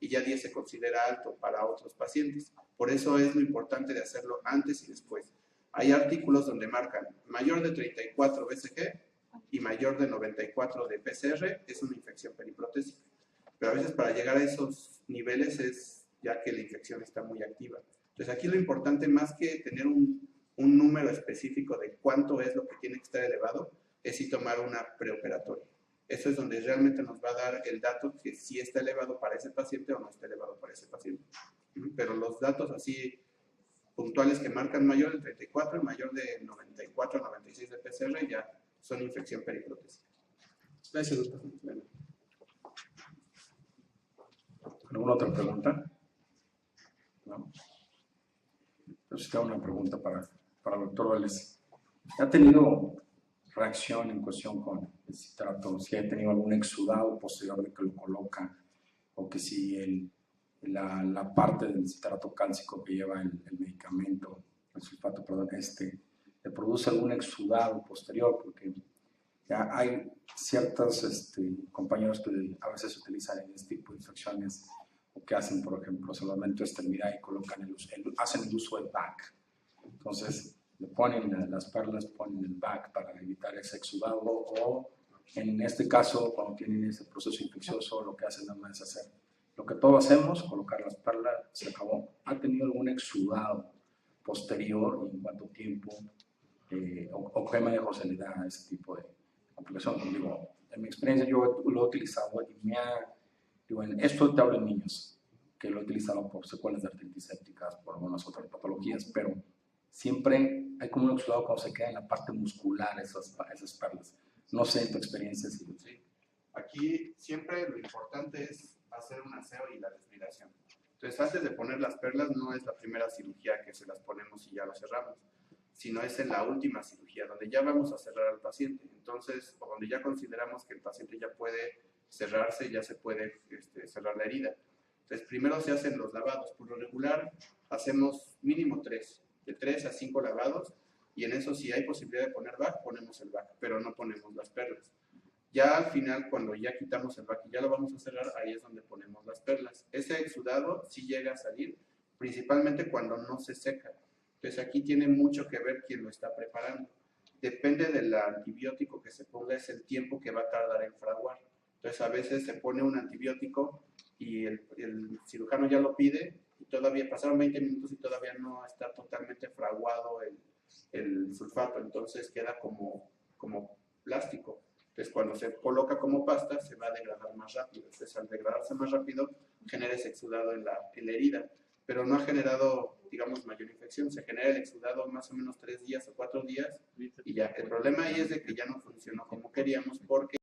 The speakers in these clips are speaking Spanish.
y ya 10 se considera alto para otros pacientes. Por eso es lo importante de hacerlo antes y después. Hay artículos donde marcan mayor de 34 BCG y mayor de 94 de PCR es una infección periprotésica. Pero a veces para llegar a esos niveles es ya que la infección está muy activa. Entonces aquí lo importante, más que tener un número específico de cuánto es lo que tiene que estar elevado, es si tomar una preoperatoria. Eso es donde realmente nos va a dar el dato que si está elevado para ese paciente o no está elevado para ese paciente. Pero los datos así puntuales que marcan mayor de 34 y mayor de 94 a 96 de PCR ya son infección periprotésica. Gracias, doctor. ¿Alguna otra pregunta? No. Entonces tengo una pregunta para el doctor Vélez. ¿Ha tenido reacción en cuestión con el citrato? Si ha tenido algún exudado posterior de que lo coloca, o que si la parte del citrato cálcico que lleva el medicamento, el sulfato, perdón, le produce algún exudado posterior, porque ya hay ciertos compañeros que a veces utilizan en este tipo de infecciones, o que hacen, por ejemplo, solamente extremidad y colocan hacen el uso del BAC. Entonces, le ponen las perlas, ponen el BAC para evitar ese exudado, o en este caso, cuando tienen ese proceso infeccioso, lo que hacen nada más es hacer lo que todos hacemos, colocar las perlas, se acabó. ¿Ha tenido algún exudado posterior y en cuánto tiempo? ¿O qué manejo se le da a ese tipo de complicación? Como digo, en mi experiencia yo lo he utilizado y esto te hablo en niños, que lo he utilizado por secuelas de artritis sépticas, por algunas otras patologías, pero siempre hay como un exudado cuando se queda en la parte muscular esas perlas. No sé en tu experiencia si... Sí. Aquí siempre lo importante es hacer un aseo y la desvidación. Entonces, antes de poner las perlas, no es la primera cirugía que se las ponemos y ya lo cerramos, sino es en la última cirugía, donde ya vamos a cerrar al paciente. Entonces, o donde ya consideramos que el paciente ya puede cerrarse, ya se puede cerrar la herida. Entonces, primero se hacen los lavados. Por lo regular, hacemos mínimo 3, de 3 a 5 lavados, y en eso, si hay posibilidad de poner BAC, ponemos el BAC, pero no ponemos las perlas. Ya al final, cuando ya quitamos el BAC y ya lo vamos a cerrar, ahí es donde ponemos las perlas. Ese exudado sí llega a salir, principalmente cuando no se seca. Entonces aquí tiene mucho que ver quién lo está preparando. Depende del antibiótico que se ponga, es el tiempo que va a tardar en fraguar. Entonces a veces se pone un antibiótico y el cirujano ya lo pide y todavía pasaron 20 minutos y todavía no está totalmente fraguado el sulfato, entonces queda como plástico. Entonces, cuando se coloca como pasta, se va a degradar más rápido. Entonces, al degradarse más rápido, genera ese exudado en la herida. Pero no ha generado, digamos, mayor infección. Se genera el exudado más o menos 3 días o 4 días y ya. El problema ahí es de que ya no funcionó como queríamos, porque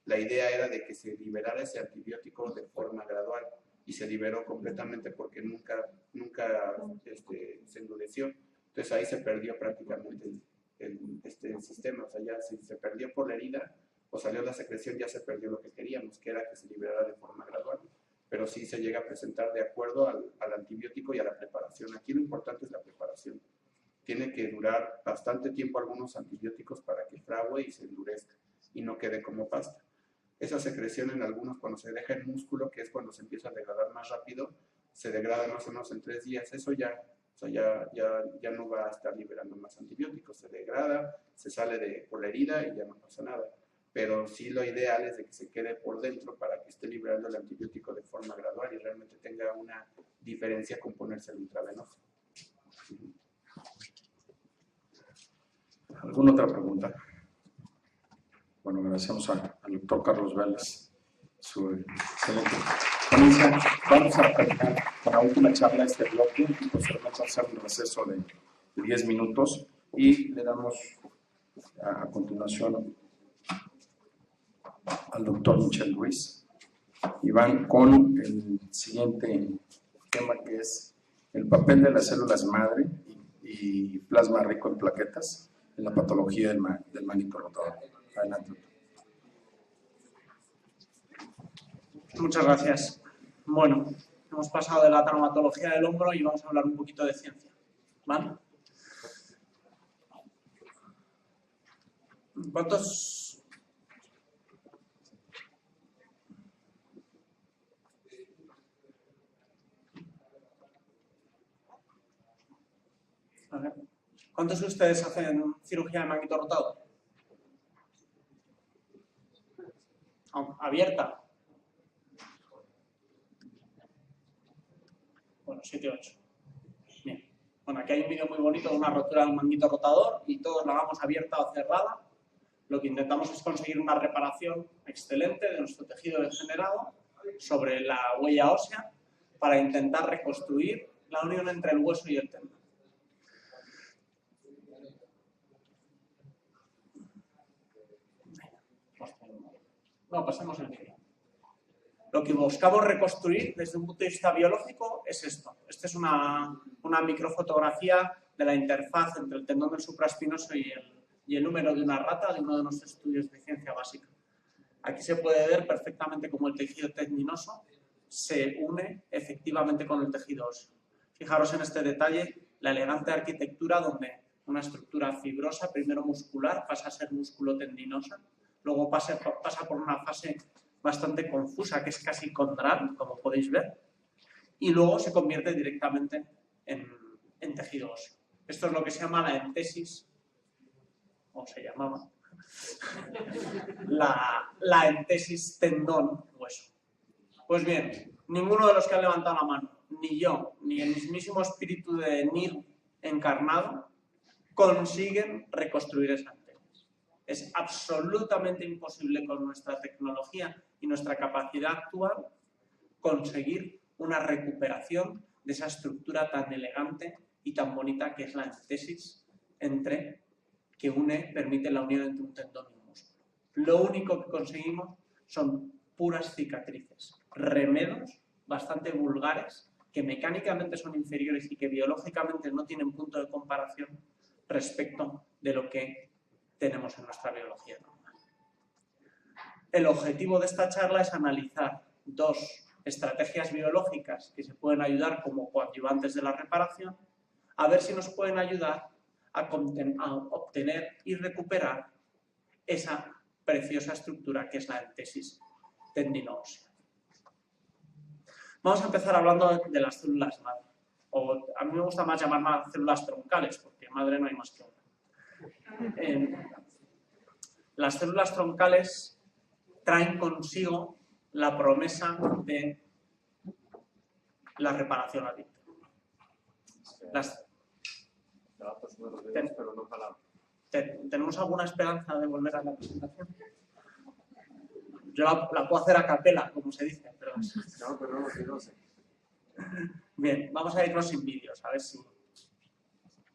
la idea era de que se liberara ese antibiótico de forma gradual. Y se liberó completamente porque nunca se endureció. Entonces, ahí se perdió prácticamente el sistema. O sea, ya si se perdió por la herida, o salió la secreción, ya se perdió lo que queríamos, que era que se liberara de forma gradual. Pero sí se llega a presentar de acuerdo al antibiótico y a la preparación. Aquí lo importante es la preparación. Tiene que durar bastante tiempo algunos antibióticos para que frague y se endurezca y no quede como pasta. Esa secreción en algunos, cuando se deja el músculo, que es cuando se empieza a degradar más rápido, se degrada más o menos en 3 días. Eso ya no va a estar liberando más antibióticos. Se degrada, se sale por la herida y ya no pasa nada. Pero sí, lo ideal es de que se quede por dentro para que esté liberando el antibiótico de forma gradual y realmente tenga una diferencia con ponerse el intravenoso. ¿Alguna otra pregunta? Bueno, agradecemos al doctor Carlos Vélez su excelente ponencia. Vamos a terminar con la última charla de este bloque y posteriormente vamos a hacer un receso de 10 minutos y le damos a continuación al doctor Michel Ruiz y van con el siguiente tema, que es el papel de las células madre y plasma rico en plaquetas en la patología del manito rotador. Adelante. Muchas gracias. Bueno, hemos pasado de la traumatología del hombro y vamos a hablar un poquito de ciencia, ¿vale? ¿Cuántos? A ver. ¿Cuántos de ustedes hacen cirugía de manguito rotado? ¿Abierta? Bueno, 7 u 8. Bien. Bueno, aquí hay un vídeo muy bonito de una rotura de un manguito rotador y todos la hagamos abierta o cerrada. Lo que intentamos es conseguir una reparación excelente de nuestro tejido degenerado sobre la huella ósea para intentar reconstruir la unión entre el hueso y el tendón. No, pasemos el vídeo. Lo que buscamos reconstruir desde un punto de vista biológico es esto. Esta es una microfotografía de la interfaz entre el tendón del supraespinoso y el húmero de una rata de uno de nuestros estudios de ciencia básica. Aquí se puede ver perfectamente cómo el tejido tendinoso se une efectivamente con el tejido óseo. Fijaros en este detalle, la elegante arquitectura donde una estructura fibrosa, primero muscular, pasa a ser músculo tendinosa, luego pasa por una fase bastante confusa, que es casi condral, como podéis ver, y luego se convierte directamente en tejido óseo. Esto es lo que se llama la entesis, o se llamaba, la entesis tendón-hueso. Pues bien, ninguno de los que han levantado la mano, ni yo, ni el mismísimo espíritu de Nil encarnado, consiguen reconstruir esa entesis. Es absolutamente imposible con nuestra tecnología y nuestra capacidad actual conseguir una recuperación de esa estructura tan elegante y tan bonita que es la entesis permite la unión entre un tendón y un músculo. Lo único que conseguimos son puras cicatrices, remedos bastante vulgares que mecánicamente son inferiores y que biológicamente no tienen punto de comparación respecto de lo que tenemos en nuestra biología normal. El objetivo de esta charla es analizar dos estrategias biológicas que se pueden ayudar como coadyuvantes de la reparación, a ver si nos pueden ayudar a obtener y recuperar esa preciosa estructura que es la entesis tendino-ósea. Vamos a empezar hablando de las células madre, o a mí me gusta más llamar células troncales, porque madre no hay más que una. Las células troncales traen consigo la promesa de la reparación al íntegro. ¿Tenemos alguna esperanza de volver a la presentación? Yo la puedo hacer a capela, como se dice, pero... No sé. Bien, vamos a irnos sin vídeos, a ver si...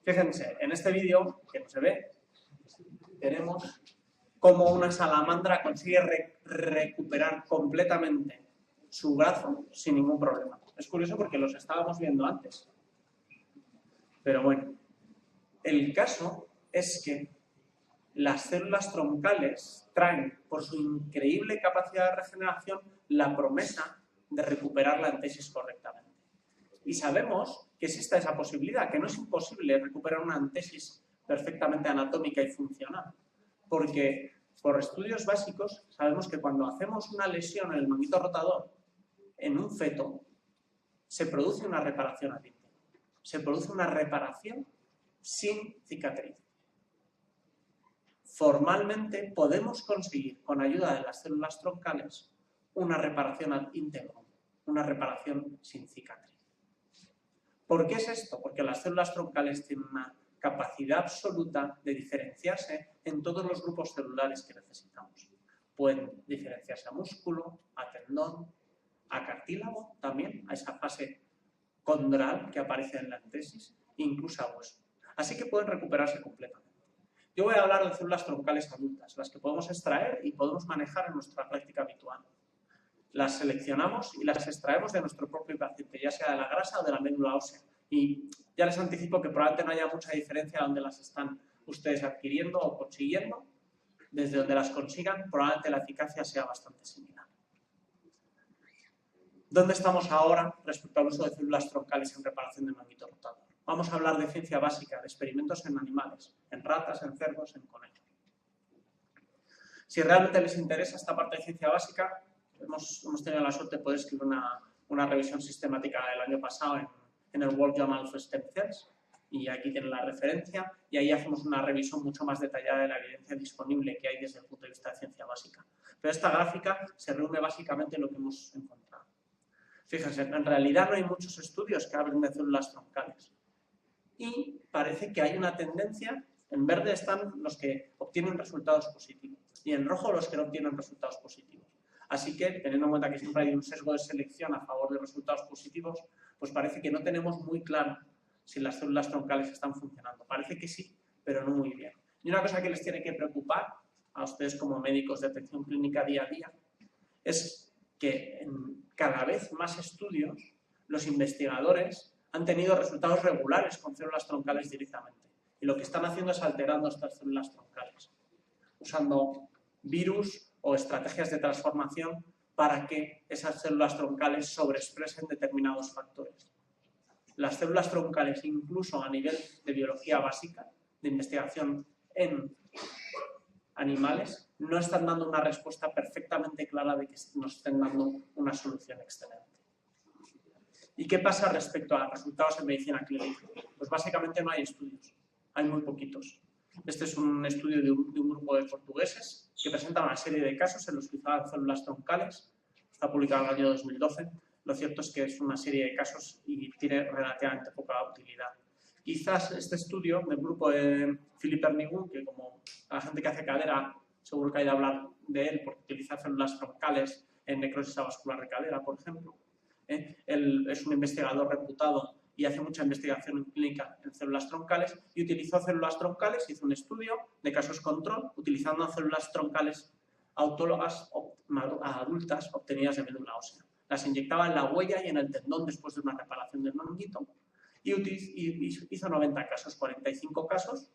Fíjense, en este vídeo, que no se ve, tenemos cómo una salamandra consigue recuperar completamente su brazo sin ningún problema. Es curioso porque los estábamos viendo antes. Pero bueno, el caso es que las células troncales traen, por su increíble capacidad de regeneración, la promesa de recuperar la entesis correctamente. Y sabemos que existe esa posibilidad, que no es imposible recuperar una entesis perfectamente anatómica y funcional. Porque por estudios básicos sabemos que cuando hacemos una lesión en el manguito rotador en un feto, se produce una reparación al íntegro. Se produce una reparación sin cicatriz. Formalmente podemos conseguir, con ayuda de las células troncales, una reparación al íntegro, una reparación sin cicatriz. ¿Por qué es esto? Porque las células troncales tienen una capacidad absoluta de diferenciarse en todos los grupos celulares que necesitamos. Pueden diferenciarse a músculo, a tendón, a cartílago también, a esa fase condral que aparece en la entesis, incluso a hueso. Así que pueden recuperarse completamente. Yo voy a hablar de células troncales adultas, las que podemos extraer y podemos manejar en nuestra práctica habitual. Las seleccionamos y las extraemos de nuestro propio paciente, ya sea de la grasa o de la médula ósea. Y ya les anticipo que probablemente no haya mucha diferencia donde las están ustedes adquiriendo o consiguiendo. Desde donde las consigan, probablemente la eficacia sea bastante similar. ¿Dónde estamos ahora respecto al uso de células troncales en reparación de manguito rotador? Vamos a hablar de ciencia básica, de experimentos en animales, en ratas, en cerdos, en conejos. Si realmente les interesa esta parte de ciencia básica, hemos tenido la suerte de poder escribir una revisión sistemática el año pasado en el World Journal of Stem Cells Y aquí tienen la referencia y ahí hacemos una revisión mucho más detallada de la evidencia disponible que hay desde el punto de vista de ciencia básica. Pero esta gráfica se reúne básicamente lo que hemos encontrado. Fíjense, en realidad no hay muchos estudios que hablen de células troncales. Y parece que hay una tendencia, en verde están los que obtienen resultados positivos y en rojo los que no obtienen resultados positivos. Así que, teniendo en cuenta que siempre hay un sesgo de selección a favor de resultados positivos, pues parece que no tenemos muy claro si las células troncales están funcionando. Parece que sí, pero no muy bien. Y una cosa que les tiene que preocupar a ustedes como médicos de atención clínica día a día es que en cada vez más estudios los investigadores han tenido resultados regulares con células troncales directamente. Y lo que están haciendo es alterando estas células troncales, usando virus o estrategias de transformación para que esas células troncales sobreexpresen determinados factores. Las células troncales, incluso a nivel de biología básica, de investigación en animales, no están dando una respuesta perfectamente clara de que nos estén dando una solución excelente. ¿Y qué pasa respecto a resultados en medicina clínica? Pues básicamente no hay estudios, hay muy poquitos. Este es un estudio de un grupo de portugueses que presenta una serie de casos en los que usaban células troncales. Está publicado en el año 2012. Lo cierto es que es una serie de casos y tiene relativamente poca utilidad. Quizás este estudio del grupo de Philippe Ernigout, que como la gente que hace cadera seguro que hay de hablar de él porque utiliza células troncales en necrosis avascular de cadera, por ejemplo. Él es un investigador reputado y hace mucha investigación en clínica en células troncales y utilizó células troncales, hizo un estudio de casos control utilizando células troncales autólogas adultas obtenidas de médula ósea. Las inyectaba en la huella y en el tendón después de una reparación del manguito y hizo 90 casos, 45 casos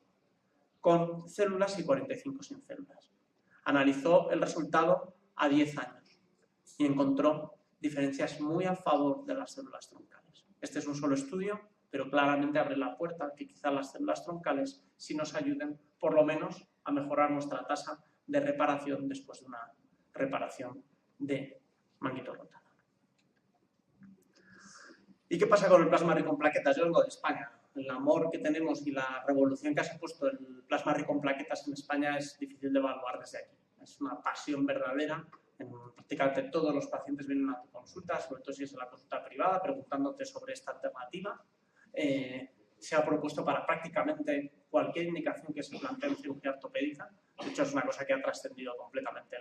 con células y 45 sin células. Analizó el resultado a 10 años y encontró diferencias muy a favor de las células troncales. Este es un solo estudio, pero claramente abre la puerta a que quizás las células troncales sí nos ayuden, por lo menos, a mejorar nuestra tasa de reparación después de una reparación de manguito rotador. ¿Y qué pasa con el plasma rico en plaquetas? Yo vengo de España. El amor que tenemos y la revolución que ha supuesto el plasma rico en plaquetas en España es difícil de evaluar desde aquí. Es una pasión verdadera. Prácticamente todos los pacientes vienen a tu consulta, sobre todo si es en la consulta privada, preguntándote sobre esta alternativa. Se ha propuesto para prácticamente cualquier indicación que se plantee en cirugía ortopédica. De hecho, es una cosa que ha trascendido completamente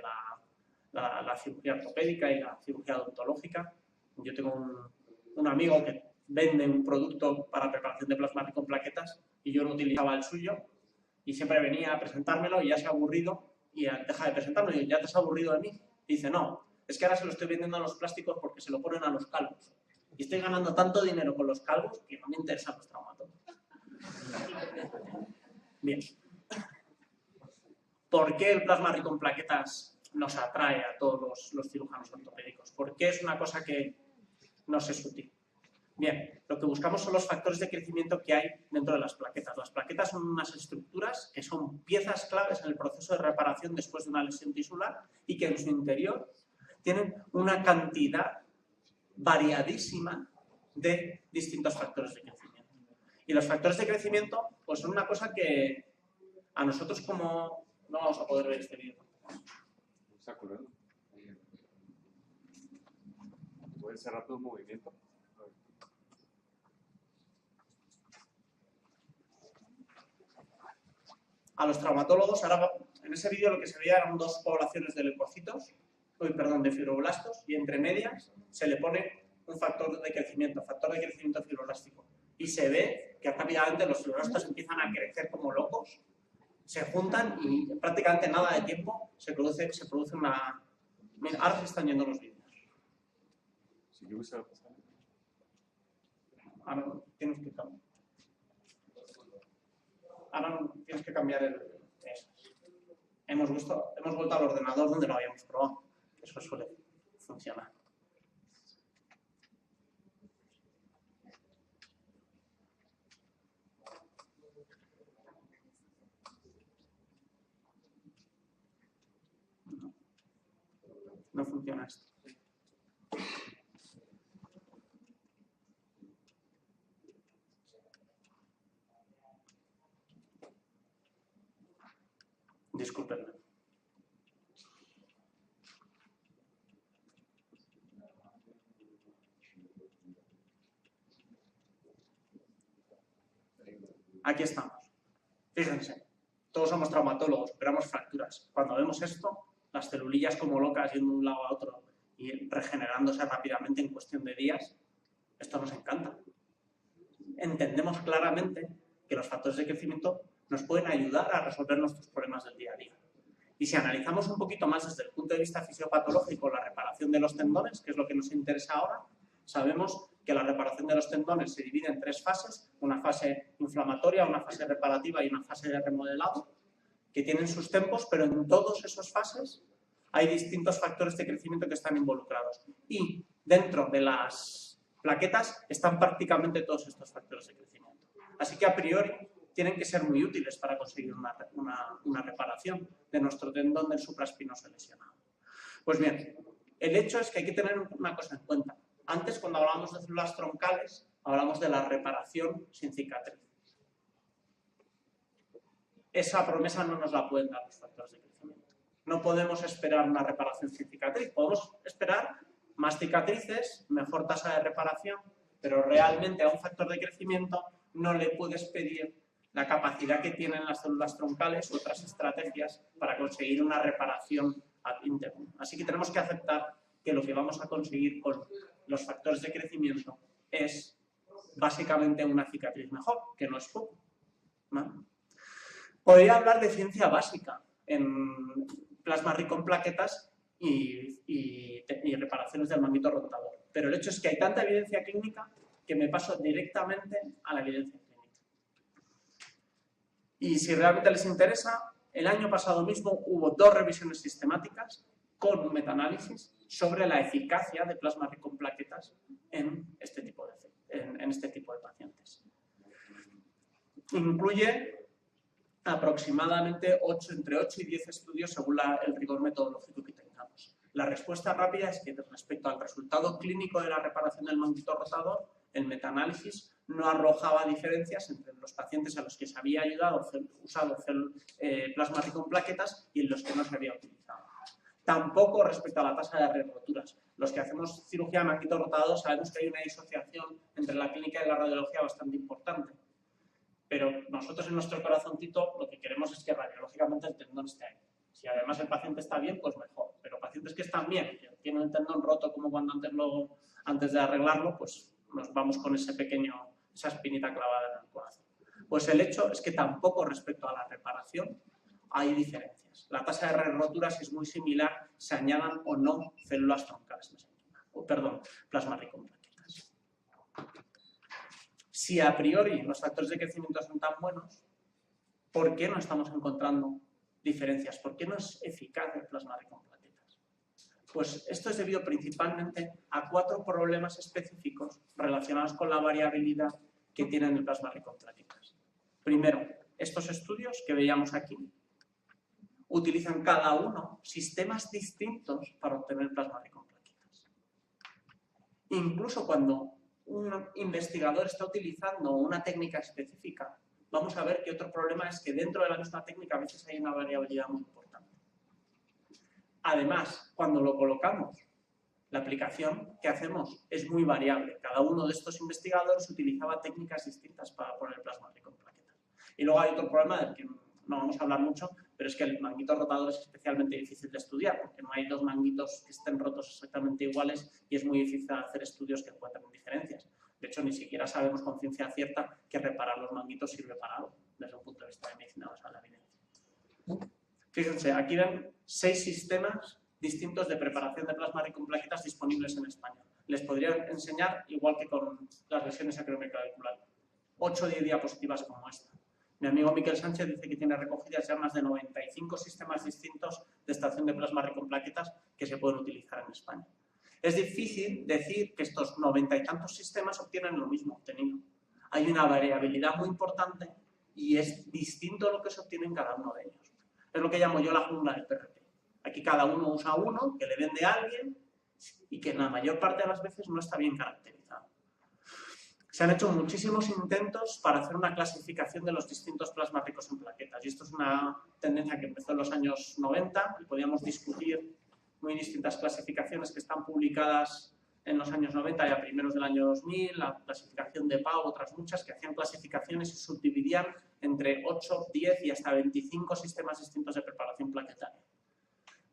la cirugía ortopédica y la cirugía odontológica. Yo tengo un amigo que vende un producto para preparación de plasma rico en plaquetas y yo no utilizaba el suyo y siempre venía a presentármelo y ya se ha aburrido y deja de presentarlo y yo, ¿ya te has aburrido de mí? Y dice, no, es que ahora se lo estoy vendiendo a los plásticos porque se lo ponen a los calvos. Y estoy ganando tanto dinero con los calvos que no me interesan los traumatólogos. Bien. ¿Por qué el plasma rico en plaquetas nos atrae a todos los cirujanos ortopédicos? ¿Por qué es una cosa que nos es útil? Bien, lo que buscamos son los factores de crecimiento que hay dentro de las plaquetas. Las plaquetas son unas estructuras que son piezas claves en el proceso de reparación después de una lesión tisular y que en su interior tienen una cantidad variadísima de distintos factores de crecimiento. Y los factores de crecimiento pues son una cosa que a nosotros como... No vamos a poder ver este vídeo. ¿Puedes cerrar tu movimiento? A los traumatólogos, ahora en ese vídeo lo que se veía eran dos poblaciones de leucocitos, de fibroblastos, y entre medias se le pone un factor de crecimiento fibroblástico. Y se ve que rápidamente los fibroblastos empiezan a crecer como locos, se juntan y en prácticamente nada de tiempo se produce una... Mira, ahora se están yendo los vídeos. Ahora tienes que cambiar. Ahora tienes que cambiar el... Hemos vuelto al ordenador donde lo habíamos probado. Eso suele funcionar. No funciona esto. Discúlpenme. Aquí estamos. Fíjense, todos somos traumatólogos, operamos fracturas. Cuando vemos esto, las celulillas como locas yendo de un lado a otro y regenerándose rápidamente en cuestión de días, esto nos encanta. Entendemos claramente que los factores de crecimiento nos pueden ayudar a resolver nuestros problemas del día a día. Y si analizamos un poquito más desde el punto de vista fisiopatológico la reparación de los tendones, que es lo que nos interesa ahora, sabemos que la reparación de los tendones se divide en 3 fases, una fase inflamatoria, una fase reparativa y una fase de remodelado, que tienen sus tempos, pero en todas esas fases hay distintos factores de crecimiento que están involucrados. Y dentro de las plaquetas están prácticamente todos estos factores de crecimiento. Así que a priori tienen que ser muy útiles para conseguir una reparación de nuestro tendón del supraespinoso lesionado. Pues bien, el hecho es que hay que tener una cosa en cuenta. Antes, cuando hablábamos de células troncales, hablamos de la reparación sin cicatriz. Esa promesa no nos la pueden dar los factores de crecimiento. No podemos esperar una reparación sin cicatriz. Podemos esperar más cicatrices, mejor tasa de reparación, pero realmente a un factor de crecimiento no le puedes pedir la capacidad que tienen las células troncales u otras estrategias para conseguir una reparación ad integrum. Así que tenemos que aceptar que lo que vamos a conseguir con los factores de crecimiento es básicamente una cicatriz mejor, que no es poco, ¿no? Podría hablar de ciencia básica en plasma rico en plaquetas y reparaciones del manguito rotador, pero el hecho es que hay tanta evidencia clínica que me paso directamente a la evidencia clínica. Y si realmente les interesa, el año pasado mismo hubo 2 revisiones sistemáticas con un metaanálisis sobre la eficacia de plasma rico en plaquetas en este tipo de pacientes. Incluye aproximadamente entre 8 y 10 estudios según el rigor metodológico que tengamos. La respuesta rápida es que respecto al resultado clínico de la reparación del manguito rotador, el metaanálisis no arrojaba diferencias entre los pacientes a los que se había usado plasma rico en plaquetas y en los que no se había utilizado. Tampoco respecto a la tasa de roturas. Los que hacemos cirugía de manguito rotador sabemos que hay una disociación entre la clínica y la radiología bastante importante. Pero nosotros en nuestro corazoncito lo que queremos es que radiológicamente el tendón esté ahí. Si además el paciente está bien, pues mejor. Pero pacientes que están bien, que tienen el tendón roto como cuando antes de arreglarlo, pues nos vamos con esa espinita clavada en el corazón. Pues el hecho es que tampoco respecto a la reparación hay diferencias. La tasa de roturas es muy similar, se añadan o no células troncales, plasma rico en plaquetas. Si a priori los factores de crecimiento son tan buenos, ¿por qué no estamos encontrando diferencias? ¿Por qué no es eficaz el plasma rico en plaquetas? Pues esto es debido principalmente a 4 problemas específicos relacionados con la variabilidad que tienen el plasma rico en plaquetas. Primero, estos estudios que veíamos aquí utilizan cada uno sistemas distintos para obtener plasma rico en plaquetas. Incluso cuando un investigador está utilizando una técnica específica, vamos a ver que otro problema es que dentro de la misma técnica a veces hay una variabilidad muy importante. Además, cuando lo colocamos, la aplicación que hacemos es muy variable. Cada uno de estos investigadores utilizaba técnicas distintas para poner plasma rico en plaquetas. Y luego hay otro problema del que no vamos a hablar mucho, pero es que el manguito rotador es especialmente difícil de estudiar porque no hay 2 manguitos que estén rotos exactamente iguales y es muy difícil hacer estudios que encuentren diferencias. De hecho, ni siquiera sabemos con ciencia cierta que reparar los manguitos sirve para algo desde un punto de vista de medicina basada en la evidencia. Fíjense, aquí ven 6 sistemas distintos de preparación de plasma rico en plaquetas disponibles en España. Les podría enseñar, igual que con las lesiones acromioclavicular, 8 o 10 diapositivas como esta. Mi amigo Miquel Sánchez dice que tiene recogidas ya más de 95 sistemas distintos de extracción de plasma rico en plaquetas que se pueden utilizar en España. Es difícil decir que estos 90 y tantos sistemas obtienen lo mismo obtenido. Hay una variabilidad muy importante y es distinto lo que se obtiene en cada uno de ellos. Es lo que llamo yo la jungla del PRP. Aquí cada uno usa uno que le vende a alguien y que en la mayor parte de las veces no está bien caracterizado. Se han hecho muchísimos intentos para hacer una clasificación de los distintos plasmas ricos en plaquetas. Y esto es una tendencia que empezó en los años 90 y podíamos discutir muy distintas clasificaciones que están publicadas en los años 90 y a primeros del año 2000, la clasificación de Pau, otras muchas, que hacían clasificaciones y subdividían entre 8, 10 y hasta 25 sistemas distintos de preparación plaquetaria.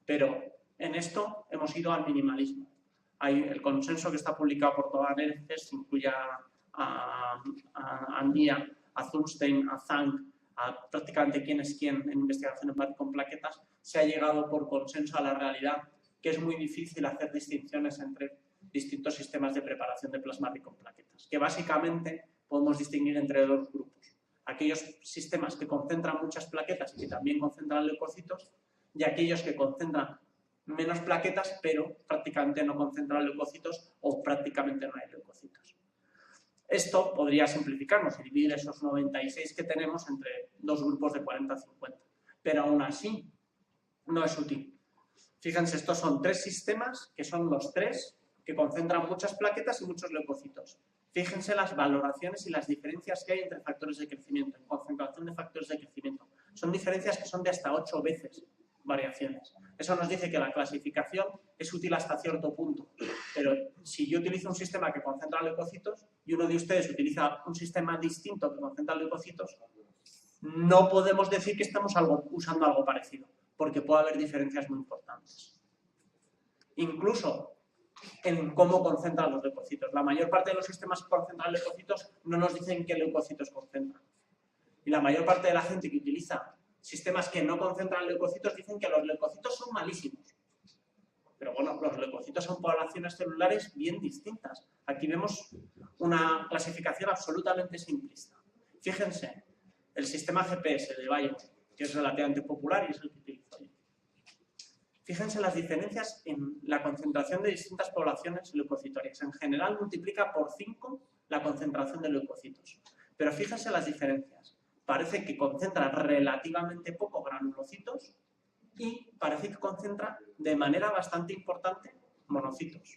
Pero en esto hemos ido al minimalismo. Hay el consenso que está publicado por toda NERCES, incluye a Andía, a Zumstein, a Zhang, a prácticamente quién es quién en investigación con plaquetas. Se ha llegado por consenso a la realidad que es muy difícil hacer distinciones entre distintos sistemas de preparación de plasma rico en plaquetas, que básicamente podemos distinguir entre dos grupos. Aquellos sistemas que concentran muchas plaquetas y que también concentran leucocitos, y aquellos que concentran menos plaquetas, pero prácticamente no concentran leucocitos o prácticamente no hay leucocitos. Esto podría simplificarnos y dividir esos 96 que tenemos entre dos grupos de 40-50, pero aún así no es útil. Fíjense, estos son tres sistemas que son los tres que concentran muchas plaquetas y muchos leucocitos. Fíjense las valoraciones y las diferencias que hay entre factores de crecimiento, en concentración de factores de crecimiento. Son diferencias que son de hasta 8 veces variaciones. Eso nos dice que la clasificación es útil hasta cierto punto, pero si yo utilizo un sistema que concentra leucocitos y uno de ustedes utiliza un sistema distinto que concentra leucocitos, no podemos decir que estamos usando algo parecido, porque puede haber diferencias muy importantes. Incluso en cómo concentran los leucocitos. La mayor parte de los sistemas que concentran leucocitos no nos dicen qué leucocitos concentran. Y la mayor parte de la gente que utiliza sistemas que no concentran leucocitos dicen que los leucocitos son malísimos. Pero bueno, los leucocitos son poblaciones celulares bien distintas. Aquí vemos una clasificación absolutamente simplista. Fíjense, el sistema GPS de Bayer, que es relativamente popular y es el que utilizo yo. Fíjense las diferencias en la concentración de distintas poblaciones leucocitorias. En general multiplica por 5 la concentración de leucocitos. Pero fíjense las diferencias. Parece que concentra relativamente poco granulocitos y parece que concentra de manera bastante importante monocitos.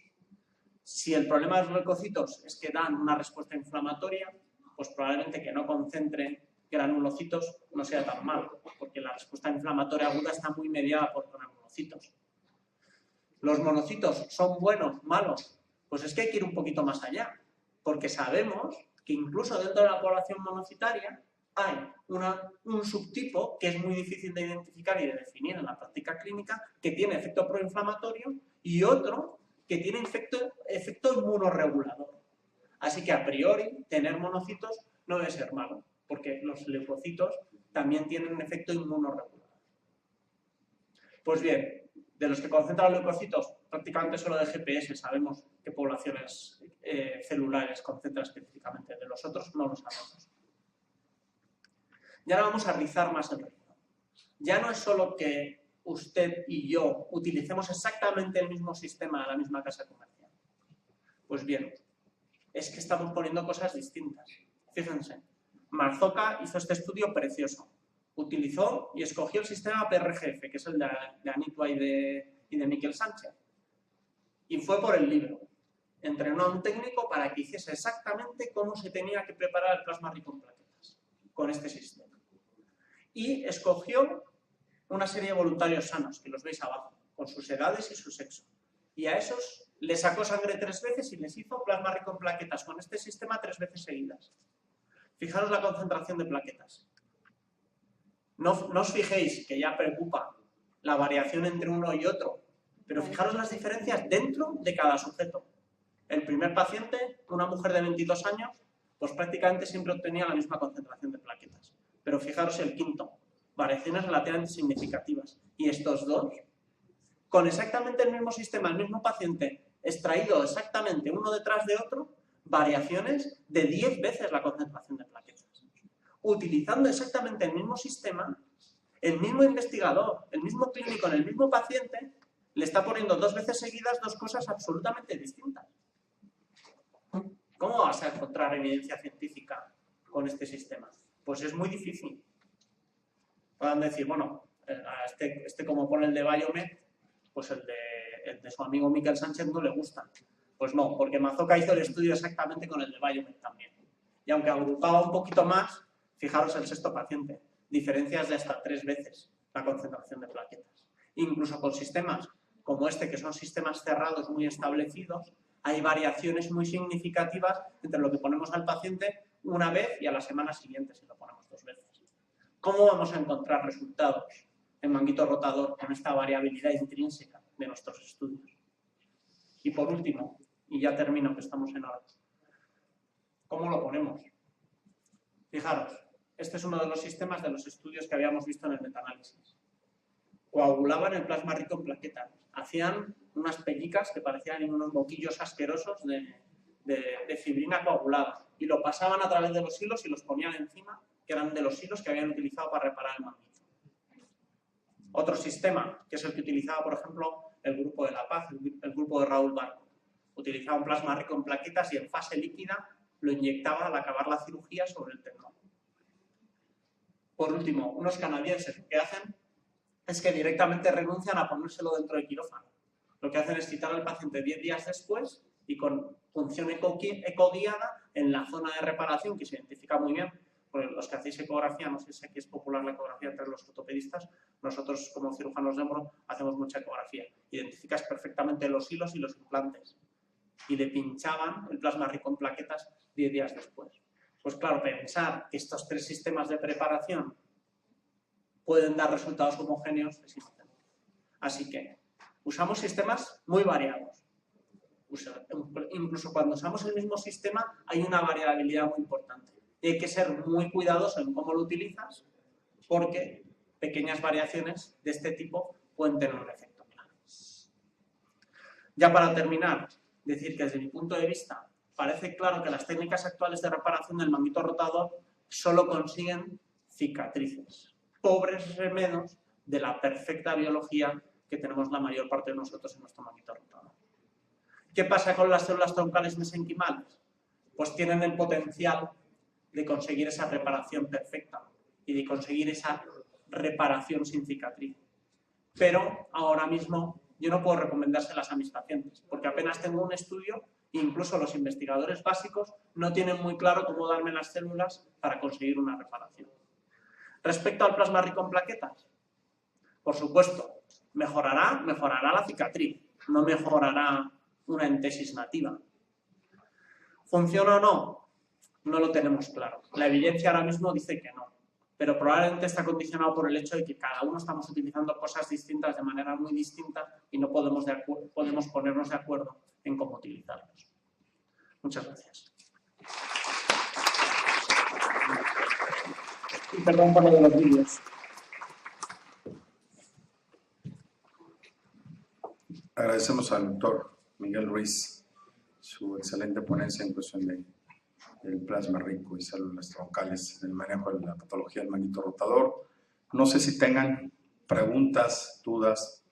Si el problema de los leucocitos es que dan una respuesta inflamatoria, pues probablemente que no concentre granulocitos no sea tan malo, porque la respuesta inflamatoria aguda está muy mediada por granulocitos. ¿Los monocitos son buenos, malos? Pues es que hay que ir un poquito más allá, porque sabemos que incluso dentro de la población monocitaria hay un subtipo que es muy difícil de identificar y de definir en la práctica clínica, que tiene efecto proinflamatorio, y otro que tiene efecto inmunorregulador. Así que a priori tener monocitos no debe ser malo, porque los leucocitos también tienen un efecto inmunorregulador. Pues bien, de los que concentran leucocitos, prácticamente solo de GPS sabemos qué poblaciones celulares concentra específicamente. De los otros no lo sabemos. Y ahora vamos a rizar más el rizo. Ya no es solo que usted y yo utilicemos exactamente el mismo sistema a la misma casa comercial. Pues bien, es que estamos poniendo cosas distintas. Fíjense, Marzoca hizo este estudio precioso. Utilizó y escogió el sistema PRGF, que es el de Anitua y de Miquel Sánchez. Y fue por el libro. Entrenó a un técnico para que hiciese exactamente cómo se tenía que preparar el plasma rico en plaquetas con este sistema. Y escogió una serie de voluntarios sanos, que los veis abajo, con sus edades y su sexo. Y a esos les sacó sangre 3 veces y les hizo plasma rico en plaquetas con este sistema 3 veces seguidas. Fijaros la concentración de plaquetas. No os fijéis que ya preocupa la variación entre uno y otro, pero fijaros las diferencias dentro de cada sujeto. El primer paciente, una mujer de 22 años, pues prácticamente siempre obtenía la misma concentración de plaquetas. Pero fijaros el quinto, variaciones relativamente significativas. Y estos dos, con exactamente el mismo sistema, el mismo paciente, extraído exactamente uno detrás de otro, variaciones de 10 veces la concentración de plaquetas. Utilizando exactamente el mismo sistema, el mismo investigador, el mismo clínico en el mismo paciente, le está poniendo 2 veces seguidas 2 cosas absolutamente distintas. ¿Cómo vas a encontrar evidencia científica con este sistema? Pues es muy difícil. Pueden decir, bueno, a este como pone el de Biomed, pues el de su amigo Miquel Sánchez no le gusta. Pues no, porque Marzoca hizo el estudio exactamente con el de Biomed también. Y aunque agrupaba un poquito más, fijaros el sexto paciente, diferencias de hasta 3 veces la concentración de plaquetas. Incluso con sistemas como este, que son sistemas cerrados muy establecidos, hay variaciones muy significativas entre lo que ponemos al paciente una vez y a la semana siguiente si lo ponemos 2 veces. ¿Cómo vamos a encontrar resultados en manguito rotador con esta variabilidad intrínseca de nuestros estudios? Y por último, y ya termino que estamos en hora, ¿cómo lo ponemos? Fijaros, este es uno de los sistemas de los estudios que habíamos visto en el metaanálisis. Coagulaban el plasma rico en plaquetas, hacían unas pellicas que parecían unos boquillos asquerosos de fibrina coagulada y lo pasaban a través de los hilos y los ponían encima, que eran de los hilos que habían utilizado para reparar el manguito. Otro sistema, que es el que utilizaba, por ejemplo, el Grupo de la Paz, el grupo de Raúl Barco. Utilizaba un plasma rico en plaquetas y en fase líquida lo inyectaba al acabar la cirugía sobre el tendón. Por último, unos canadienses lo que hacen es que directamente renuncian a ponérselo dentro del quirófano. Lo que hacen es citar al paciente 10 días después y con función ecoguiada en la zona de reparación, que se identifica muy bien, porque los que hacéis ecografía, no sé si aquí es popular la ecografía entre los ortopedistas, nosotros como cirujanos de hombro hacemos mucha ecografía. Identificas perfectamente los hilos y los implantes. Y le pinchaban el plasma rico en plaquetas 10 días después. Pues claro, pensar que estos 3 sistemas de preparación pueden dar resultados homogéneos es importante. Así que usamos sistemas muy variados. Incluso cuando usamos el mismo sistema hay una variabilidad muy importante. Y hay que ser muy cuidadoso en cómo lo utilizas porque pequeñas variaciones de este tipo pueden tener un efecto claro. Ya para terminar, decir que desde mi punto de vista parece claro que las técnicas actuales de reparación del manguito rotador solo consiguen cicatrices, pobres remedos de la perfecta biología que tenemos la mayor parte de nosotros en nuestro manguito rotador. ¿Qué pasa con las células troncales mesenquimales? Pues tienen el potencial de conseguir esa reparación perfecta y de conseguir esa reparación sin cicatriz. Pero ahora mismo yo no puedo recomendárselas a mis pacientes porque apenas tengo un estudio e incluso los investigadores básicos no tienen muy claro cómo darme las células para conseguir una reparación. Respecto al plasma rico en plaquetas, por supuesto, mejorará la cicatriz, no mejorará una entesis nativa. ¿Funciona o no? No lo tenemos claro. La evidencia ahora mismo dice que no, pero probablemente está condicionado por el hecho de que cada uno estamos utilizando cosas distintas de manera muy distinta y no podemos ponernos de acuerdo en cómo utilizarlos. Muchas gracias. Y perdón por lo de los vídeos. Agradecemos al doctor Miguel Ruiz su excelente ponencia en cuestión del plasma rico y células troncales en el manejo de la patología del manguito rotador. No sé si tengan preguntas, dudas.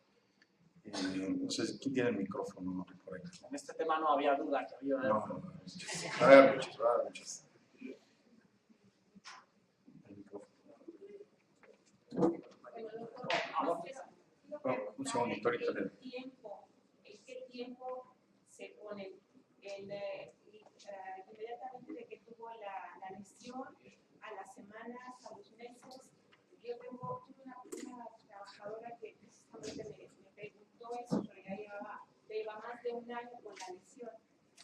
No sé, ¿quién tiene el micrófono por ahí? En este tema no había duda que había. No. A ver, muchas. Un segundito ahorita. ¿Qué tiempo se pone inmediatamente de que tuvo la lesión, a las semanas, a los meses? Yo tuve una trabajadora que precisamente me preguntó eso, pero ya lleva más de un año con la lesión.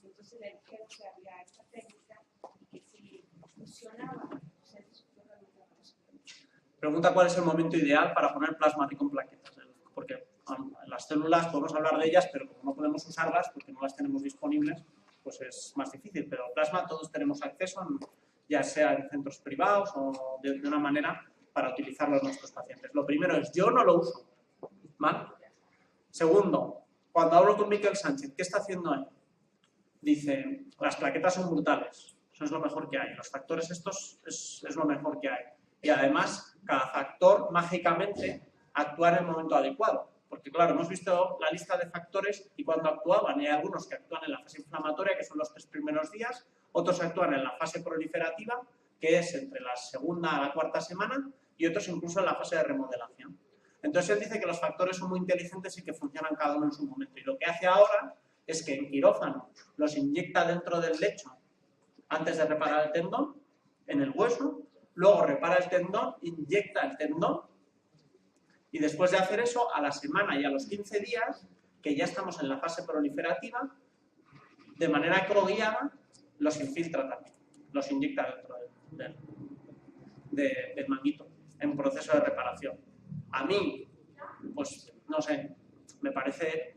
Entonces le dijeron que había esta técnica y que si funcionaba, Pregunta cuál es el momento ideal para poner plasma rico en plaquetas, porque las células podemos hablar de ellas, pero como no podemos usarlas porque no las tenemos disponibles, pues es más difícil. Pero plasma todos tenemos acceso, ya sea en centros privados o de una manera para utilizarlo en nuestros pacientes. Lo primero es, yo no lo uso, ¿vale? Segundo, cuando hablo con Miquel Sánchez, ¿qué está haciendo él? Dice, las plaquetas son brutales, eso es lo mejor que hay, los factores estos es lo mejor que hay. Y además, cada factor mágicamente actúa en el momento adecuado. Porque claro, hemos visto la lista de factores y cuando actuaban, y hay algunos que actúan en la fase inflamatoria, que son los 3 primeros días, otros actúan en la fase proliferativa, que es entre la segunda a la cuarta semana, y otros incluso en la fase de remodelación. Entonces él dice que los factores son muy inteligentes y que funcionan cada uno en su momento. Y lo que hace ahora es que en quirófano los inyecta dentro del lecho antes de reparar el tendón en el hueso, luego repara el tendón, inyecta el tendón y después de hacer eso, a la semana y a los 15 días, que ya estamos en la fase proliferativa, de manera coguiada, los infiltra también, los inyecta dentro del manguito en proceso de reparación. A mí, pues no sé, me parece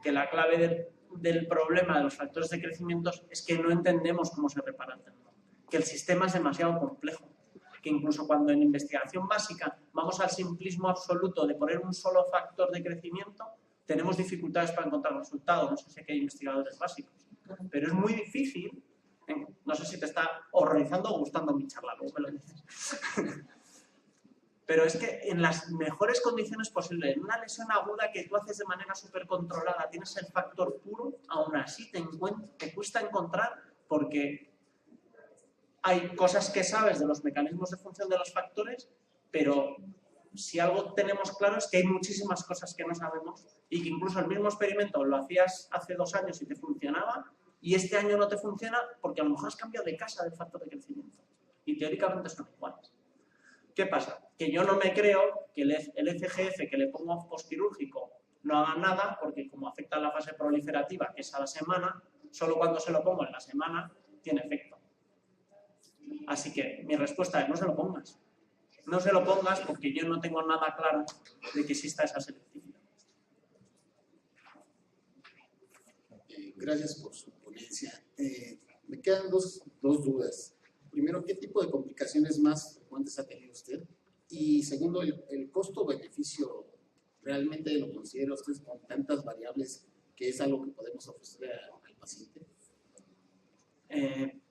que la clave del problema de los factores de crecimiento es que no entendemos cómo se repara el tendón, que el sistema es demasiado complejo, que incluso cuando en investigación básica vamos al simplismo absoluto de poner un solo factor de crecimiento, tenemos dificultades para encontrar resultados. No sé si aquí hay investigadores básicos, pero es muy difícil. No sé si te está horrorizando o gustando mi charla, luego me lo dices. Pero es que en las mejores condiciones posibles, en una lesión aguda que tú haces de manera súper controlada, tienes el factor puro, aún así te cuesta encontrar, porque hay cosas que sabes de los mecanismos de función de los factores, pero si algo tenemos claro es que hay muchísimas cosas que no sabemos y que incluso el mismo experimento lo hacías hace 2 años y te funcionaba y este año no te funciona porque a lo mejor has cambiado de casa del factor de crecimiento y teóricamente son iguales. ¿Qué pasa? Que yo no me creo que el FGF que le pongo postquirúrgico no haga nada porque como afecta a la fase proliferativa, que es a la semana, solo cuando se lo pongo en la semana tiene efecto. Así que mi respuesta es no se lo pongas. No se lo pongas porque yo no tengo nada claro de que exista esa selectividad. Gracias por su ponencia. Me quedan dos dudas. Primero, ¿qué tipo de complicaciones más frecuentes ha tenido usted? Y segundo, el costo-beneficio, ¿realmente lo considera usted con tantas variables que es algo que podemos ofrecer al paciente?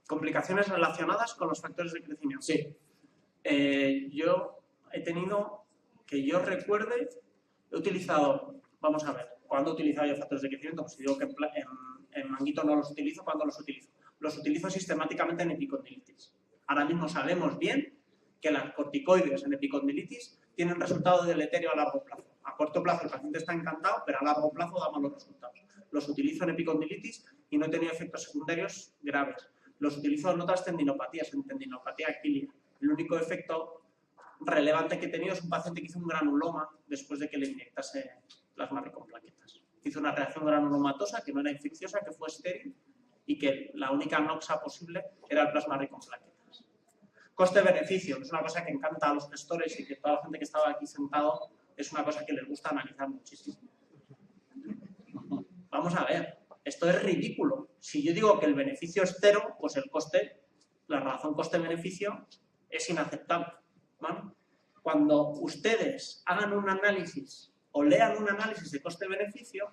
¿Complicaciones relacionadas con los factores de crecimiento? Sí. Yo he tenido, que yo recuerde, he utilizado, vamos a ver, ¿cuándo he utilizado yo factores de crecimiento? Pues si digo que en manguito no los utilizo, ¿cuándo los utilizo? Los utilizo sistemáticamente en epicondilitis. Ahora mismo sabemos bien que las corticoides en epicondilitis tienen resultado deleterio a largo plazo. A corto plazo el paciente está encantado, pero a largo plazo da malos resultados. Los utilizo en epicondilitis y no he tenido efectos secundarios graves. Los utilizo en otras tendinopatías, en tendinopatía aquilia. El único efecto relevante que he tenido es un paciente que hizo un granuloma después de que le inyectase plasma rico en plaquetas. Hizo una reacción granulomatosa que no era infecciosa, que fue estéril y que la única noxa posible era el plasma rico en plaquetas. Coste-beneficio, es una cosa que encanta a los gestores y que toda la gente que estaba aquí sentado es una cosa que les gusta analizar muchísimo. Vamos a ver, esto es ridículo. Si yo digo que el beneficio es 0, pues el coste, la relación coste-beneficio es inaceptable, ¿vale? Cuando ustedes hagan un análisis o lean un análisis de coste-beneficio,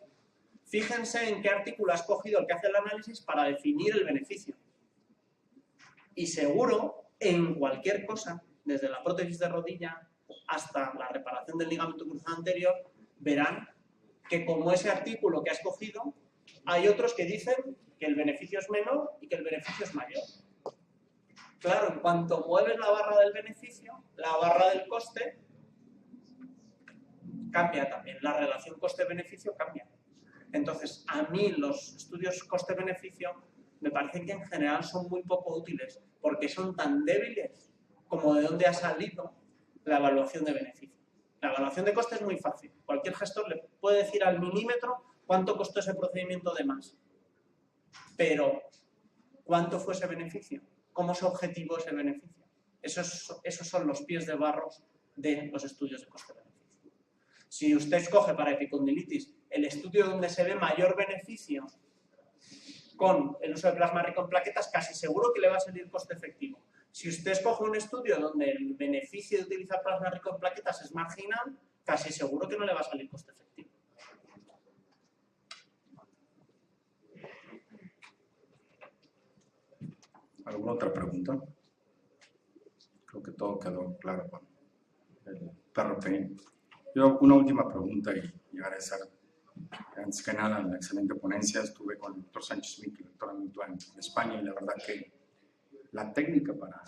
fíjense en qué artículo ha escogido el que hace el análisis para definir el beneficio. Y seguro, en cualquier cosa, desde la prótesis de rodilla hasta la reparación del ligamento cruzado anterior, verán que como ese artículo que ha escogido, hay otros que dicen que el beneficio es menor y que el beneficio es mayor. Claro, en cuanto mueves la barra del beneficio, la barra del coste cambia también. La relación coste-beneficio cambia. Entonces, a mí los estudios coste-beneficio me parecen que en general son muy poco útiles porque son tan débiles como de dónde ha salido la evaluación de beneficio. La evaluación de coste es muy fácil. Cualquier gestor le puede decir al milímetro cuánto costó ese procedimiento de más. Pero, ¿cuánto fue ese beneficio? ¿Cómo se objetivó ese beneficio? Esos son los pies de barro de los estudios de coste-beneficio. Si usted escoge para epicondilitis el estudio donde se ve mayor beneficio con el uso de plasma rico en plaquetas, casi seguro que le va a salir coste efectivo. Si usted escoge un estudio donde el beneficio de utilizar plasma rico en plaquetas es marginal, casi seguro que no le va a salir coste efectivo. ¿Alguna otra pregunta? Creo que todo quedó claro con el PRP. Yo una última pregunta y agradecer. Antes que nada, en la excelente ponencia estuve con el doctor Sánchez Smith y el doctor Amito en España y la verdad que la técnica para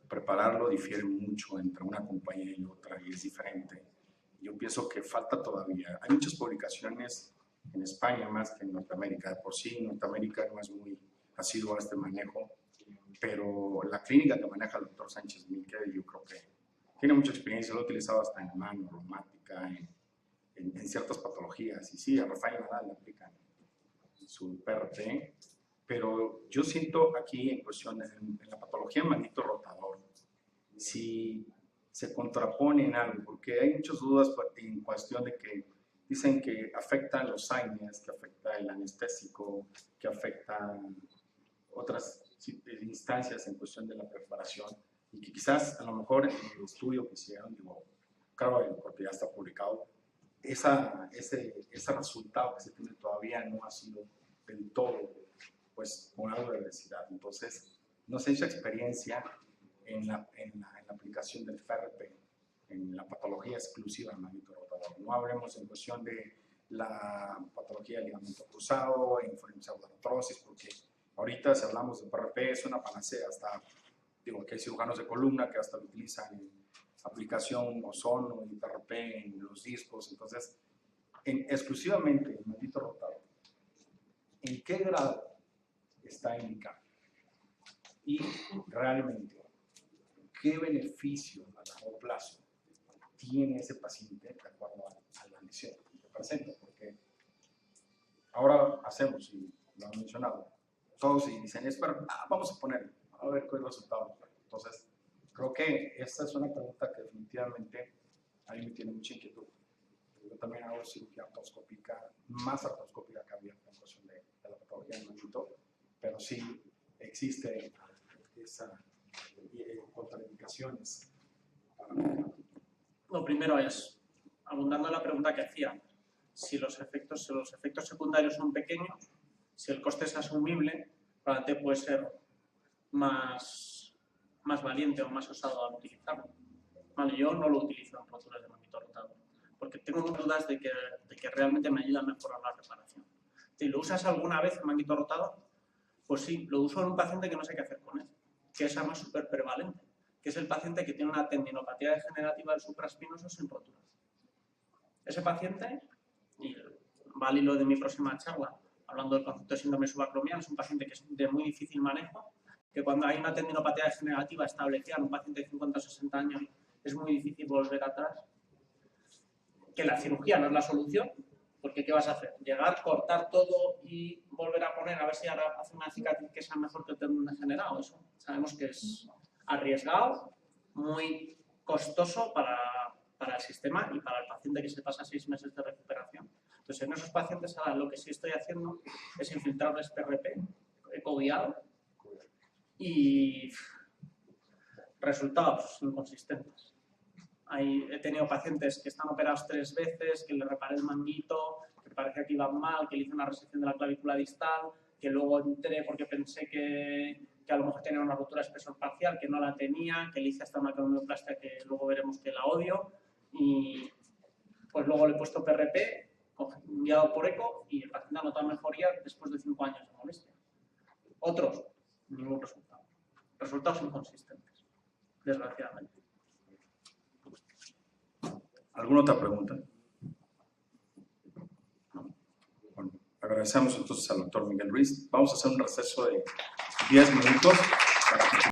prepararlo difiere mucho entre una compañía y otra y es diferente. Yo pienso que falta todavía. Hay muchas publicaciones en España más que en Norteamérica. De por sí, Norteamérica no es muy asiduo a este manejo. pero la clínica que maneja el doctor Sánchez Miquel, yo creo que tiene mucha experiencia, lo ha utilizado hasta en mano, reumática, en ciertas patologías. Y sí, a Rafael Nadal le aplican su PRP, pero yo siento aquí en cuestión, en la patología manguito rotador, si se contrapone en algo, porque hay muchas dudas en cuestión de que dicen que afectan los AINES, que afecta el anestésico, que afectan otras instancias en cuestión de la preparación, y que quizás a lo mejor en el estudio que hicieron, digo, claro, porque ya está publicado, ese resultado que se tiene todavía no ha sido del todo, pues, con algo de veracidad. Entonces, no se hizo experiencia en la aplicación del FRP, en la patología exclusiva del manguito rotador. No hablemos en cuestión de la patología del ligamento cruzado, en pseudoartrosis, porque ahorita si hablamos de PRP es una panacea. Hasta, digo, que hay cirujanos de columna que hasta lo utilizan en aplicación ozono y PRP en los discos. Entonces, exclusivamente el manguito rotador, ¿en qué grado está indicado? Y realmente, ¿qué beneficio a largo plazo tiene ese paciente de acuerdo a la lesión que presenta? Porque ahora hacemos, y lo han mencionado, todos y dicen, vamos a ponerlo, a ver cuál es el resultado. Entonces, creo que esta es una pregunta que definitivamente a mí me tiene mucha inquietud. Yo también hago cirugía artroscópica, más artroscópica que abierta en cuestión de la patología del manguito, pero sí existe esa contraindicaciones. Lo primero es, abundando en la pregunta que hacía, si los efectos secundarios son pequeños, si el coste es asumible, probablemente puede ser más valiente o más osado al utilizarlo. Vale, yo no lo utilizo en roturas de manguito rotador, porque tengo dudas de que realmente me ayuda a mejorar la reparación. Si lo usas alguna vez en manguito rotador, pues sí, lo uso en un paciente que no sé qué hacer con él, que es además súper prevalente, que es el paciente que tiene una tendinopatía degenerativa del supraespinoso sin rotura. Ese paciente, y va al hilo de mi próxima charla, hablando del concepto de síndrome subacromial, es un paciente que es de muy difícil manejo, que cuando hay una tendinopatía degenerativa establecida en un paciente de 50 o 60 años es muy difícil volver atrás, que la cirugía no es la solución, porque ¿qué vas a hacer? Llegar, cortar todo y volver a poner, a ver si ahora hace una cicatriz que sea mejor que el tendón degenerado. Eso sabemos que es arriesgado, muy costoso para el sistema y para el paciente que se pasa 6 meses de recuperación. Entonces, en esos pacientes ahora lo que sí estoy haciendo es infiltrarles PRP, ecoguiado, y resultados inconsistentes. He tenido pacientes que están operados 3 veces, que le reparé el manguito, que parecía que iban mal, que le hice una resección de la clavícula distal, que luego entré porque pensé que a lo mejor tenía una rotura espesor parcial, que no la tenía, que le hice hasta una cranioplastia que luego veremos que la odio, y pues luego le he puesto PRP, guiado por eco, y el paciente ha notado mejoría después de 5 años de molestia. Otros, ningún resultado. Resultados inconsistentes, desgraciadamente. ¿Alguna otra pregunta? Bueno, agradecemos entonces al doctor Miguel Ruiz. Vamos a hacer un receso de 10 minutos.